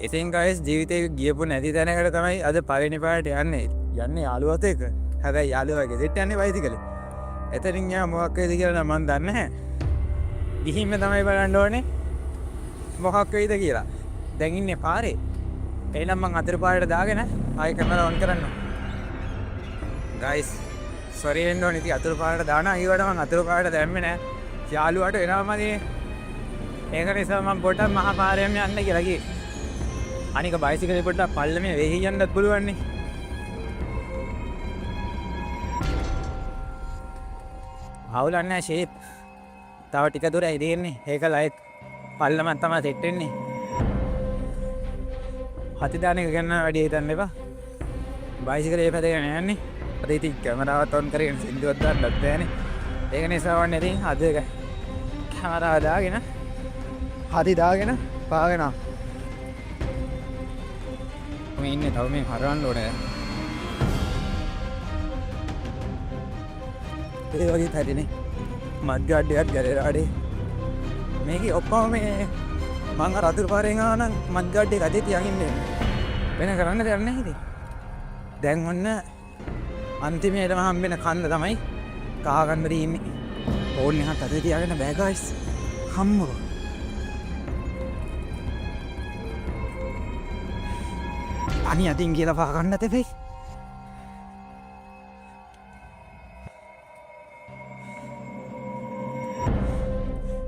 ඉතින් ගයිස් ජීවිතේ ගියපු නැති තැනකට තමයි අද පළවෙනි පාරට යන්නේ. යන්නේ යාළුවත් එක්ක. හැබැයි යාළුවා ගෙදරට යන්නේ බයිසිකලෙන්. එතනින් යා මොකක් වෙයිද කියලා නම් මන් දන්නේ නැහැ. ගිහින්ම තමයි බලන්න ඕනේ මොකක් වෙයිද කියලා. දැන් ඉන්නේ පාරේ. එහෙනම් මං අතර පාරට දාගෙන ආයෙ කැමරා ඔන් කරන්න. ගයිස් සෝරි වෙන්න ඕනේ. ඉතින් අතර පාරට දානවා. ඊවට මං අතර පාරට දැම්මේ නැහැ. යාළුවාට එනවාමදී ඒක නිසා මම පොඩ්ඩක් මහා පාරෙම යන්න කියලා කිව්වේ. අනික බයිසිකලේ පොඩ්ඩක් පල්ලමේ වෙහි යන්නත් පුළුවන් නේ. අවුලක් නැහැ ෂේප්. තව ටික දුරයි දෙන්නේ. ඒක ලයිට් පල්ලමක් තමයි සෙට් වෙන්නේ. හති දාන එක ගන්න වැඩි හිතන්න එපා. බයිසිකලේ පැදගෙන යන්නේ. අද ඉතින් කැමරාවත් ඔන් කරගෙන සින්දුවක් දාන්නත් බෑනේ. ඒක නිසා වන්නේ ඉතින් අද කැමරාව දාගෙන හරි දාගෙන පාගෙන මේ ඉන්නේ තව මේ හරවන්න ඕනේ. ඒ වගේ හැදිනේ මත්ගඩියක් ගැලේරාඩේ මේකේ ඔක්කොම මේ මං අර අතුරු පාරෙන් ආව නම් මත්ගඩිය ගදේ තියන් ඉන්නේ වෙන කරන්න දෙයක් නැහැ ඉතින්. දැන් ඔන්න අන්තිමේටම හම්බෙන කන්ද තමයි කහ කන්ද ඉන්නේ. ඕන් එකක් අතේ තියාගෙන බෑ ගයිස්. හම්බුවා අනි අතින් කියලා පාගන්න තෙපෙයි.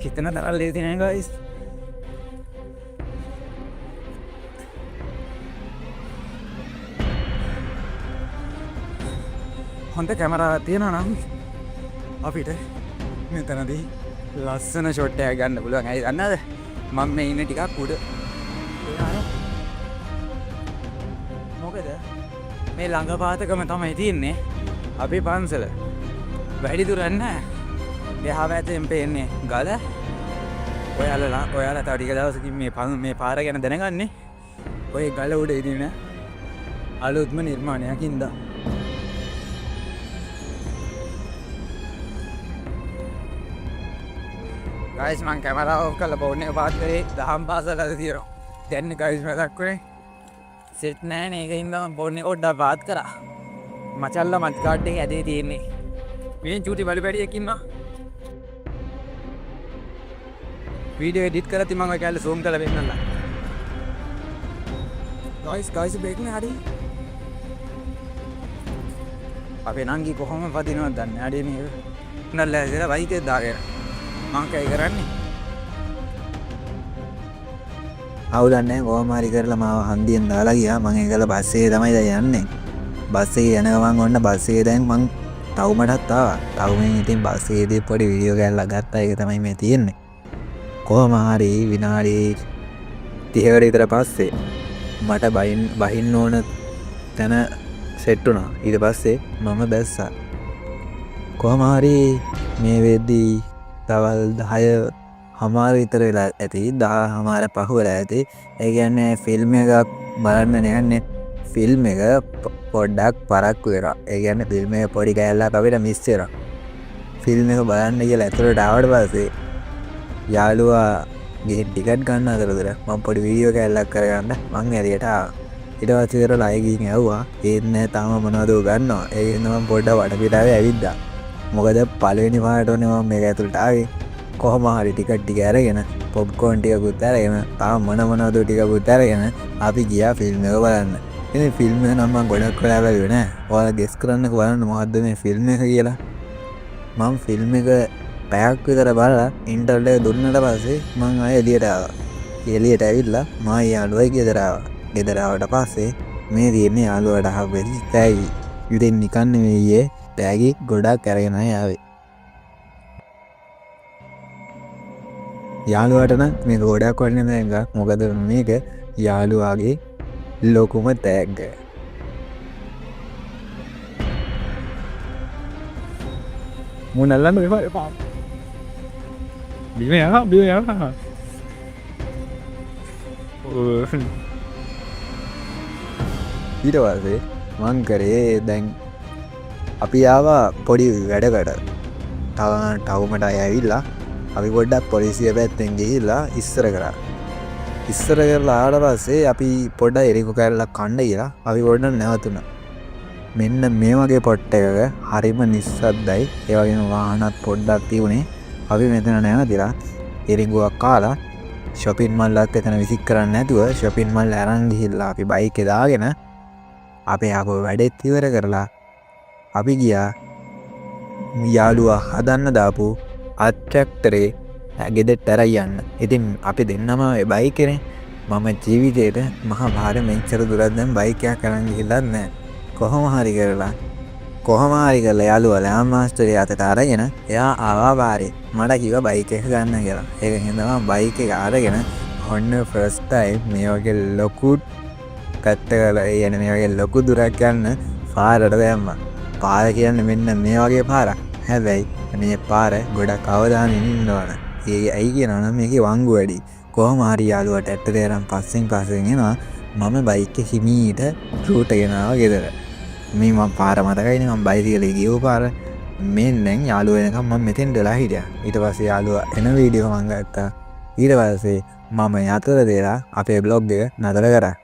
හිතන තරම් ලේසි නෑ ගයිස්. හොඳ කැමරාවක් තියෙනවා නම් අපිට මෙතනදී ලස්සන ෂොට් එකක් ගන්න පුළුවන්. ඇයි දන්නවද? මම මේ ඉන්නේ ටිකක් උඩ. මොකද මේ ළඟ පාතකම තමයි තියෙන්නේ අපේ පන්සල. වැඩි දුර නැහැ. එහා පැත්තෙන් පේන්නේ ගල. ඔයාලා තව ටික දවසකින් මේ පාර ගැන දැනගන්නේ ඔය ගල උඩ ඉදින අලුත්ම නිර්මාණයක් ඉඳලා. ගයිස් මං කැමරාව ඔෆ් කරලා ෆෝන් එක පාත් කරේ දහම් පාසල අද තියෙනවා. දැන් ගයිස් මතක් කරේ සෙට් නැහැ නේ. ඒකින්ද මම ෆෝන් එක පොඩ්ඩක් පාත් කරා. මචල්ලා මත් කාඩ් එක ඇදේ තියෙන්නේ. මේ චූටි බලු පැඩියක් ඉන්නවා. වීඩියෝ එඩිට් කරලා මම ඔය කැල්ල zoom කරලා පෙන්නන්න. ගයිස් බේක් නේ හරි. අපේ නංගි කොහොම වදිනවද දන්නේ. අඩේ මේ නල්ලා ඉතලා බයික් එක දාගෙන මං කයි කරන්නේ. අවුලක් නැහැ. කොහොම හරි කරලා මාව හන්දියෙන් දාලා ගියා. මං ඒකල බස් එකේ තමයි දැන් යන්නේ. බස් එකේ යන ගමන් ඔන්න බස් එකේ දැන් මං තවුමටත් ආවා. තවුමෙන් ඉතින් බස් එකේදී පොඩි වීඩියෝ කැල්ලක් ගත්තා. ඒක තමයි මේ තියෙන්නේ. කොහොම හරි විනාඩි 30කට විතර පස්සේ මට බහින්න ඕන තැන සෙට් වුණා. ඊට පස්සේ මම බැස්සා. කොහොම හරි මේ වෙද්දී තවල් 10 හමාර විතර වෙලා ඇති. 10 හමාර පහු වෙලා ඇති. ඒ කියන්නේ ෆිල්ම් එකක් බලන්න යන්නේ. ෆිල්ම් එක පොඩ්ඩක් පරක්කු වෙනවා. ඒ කියන්නේ ෆිල්ම් එක පොඩි කැලලක් අපිට මිස් වෙනවා. ෆිල්ම් එක බලන්න කියලා ඇතුළට ආවට පස්සේ යාළුවා ගේ ටිකට් ගන්න අතරතුර මම පොඩි වීඩියෝ කැලලක් කරගන්න මං එළියට ආවා. ඊට පස්සේ ඉතල ලයි ගිහින් ඇව්වා. ඒත් නෑ තාම මොනවද ගන්නවා. ඒකෙන් මම පොඩ්ඩක් වටපිටාවේ ඇවිද්දා. මොකද පළවෙනි පාරට ඕනේ මම මේක ඇතුළට ආවේ. කොහොම හරි ටිකට් ටික අරගෙන පොප්කෝන් ටිකකුත් අරගෙන තාම මොනවද ටිකකුත් අරගෙන අපි ගියා ෆිල්ම් එක බලන්න. ඉතින් ෆිල්ම් එක නම් මම ගොඩක් වෙලා බැලුවේ නෑ. ඔයාලා ගෙස් කරන්නකෝ බලන්න මොකද්ද මේ ෆිල්ම් එක කියලා. මම ෆිල්ම් එක පැයක් විතර බලලා ඉන්ටර්වල් එක දුන්නට පස්සේ මම ආයෙ එළියට ආවා. එළියට ඇවිල්ලා මම යාළුවයි ගෙදර ආවා. ගෙදර ආවට පස්සේ මේ තියෙන්නේ යාළුවාට අහපෙලි තෑගි. ඉතින් නිකන් නෙවෙයි තෑගි ගොඩක් අරගෙන ආවේ. යාළුවාට නම් මේක ගොඩක් වටින තෑග්ගක්. මොකද මේක යාළුවාගේ ලොකුම තෑග්ග. මුනල්ලන්න එපා. බිම යනවා. ඊට පස්සේ මං කරේ දැන් අපි ආවා පොඩි වැඩකට. තවමට අය ඇවිල්ලා අපි පොඩ්ඩක් පොලිසිය පැත්තෙන් ගිහිල්ලා ඉස්සර කරා. ඉස්සර කරලා ආවට පස්සේ අපි පොඩ්ඩක් එරිකු කෑල්ලක් කන්න කියලා අපි පොඩ්ඩක් නැවතුණා. මෙන්න මේ වගේ පොට් එකක හරිම නිස්සද්දයි. ඒ වගේම වාහනත් පොඩ්ඩක් තියුනේ. අපි මෙතන නැවතිලා එරිඟුවක් කාලා shopping mall එකත් එතන විසිට් කරන්න නැතුව shopping mall අරන් ගිහිල්ලා අපි බයික් එක දාගෙන අපේ ආපහු වැඩෙත් ඉවර කරලා අපි ගියා යාළුවා හදන්න දාපු අට්‍රැක්ටරේ ගෙදරට ඇරයි යන්න. ඉතින් අපි දෙන්නම බයික් එකනේ. මම ජීවිතේට මහා භාර මෙච්චර දුරක් දැන් බයික් එකක් අරන් ගිහිල්ලත් නැහැ. කොහොම හරි කරලා යාළුවා ලෑම් මාස්ටරේ අතට අරගෙන එයා ආවා බාරේ. මට කිව්වා බයික් එක ගන්න කියලා. ඒක හින්දා මම බයික් එක අරගෙන ඔන්න ෆස්ට් ටයිම් මේ වගේ ලොකු කට්ටකලා මේ වගේ ලොකු දුරක් යන්න පාරට දැම්මා. පාර කියන්නේ මෙන්න මේ වගේ පාරක්. හැබැයි මේ පාර ගොඩක් අවදානෙන් ඉන්න ඕන. ඒ ඇයි කියනවා නම් මේකේ වංගු වැඩි. කොහොම හරි යාළුවාට ඇට්ටේ අරන් පස්සෙන් එනවා. මම බයික් එක හිමීට රූට් එක ගෙනාවා ගෙදර. මේ මම පාර මතකයිනේ මම බයිසිකලේ ගියෝ පාර. මෙන්න යාළුවා එනකම් මම මෙතෙන් දලා හිටියා. ඊට පස්සේ යාළුවා එන වීඩියෝ මම ගත්තා. ඊට පස්සේ මම යතර දෙලා අපේ බ්ලොග් එක නතර කරා.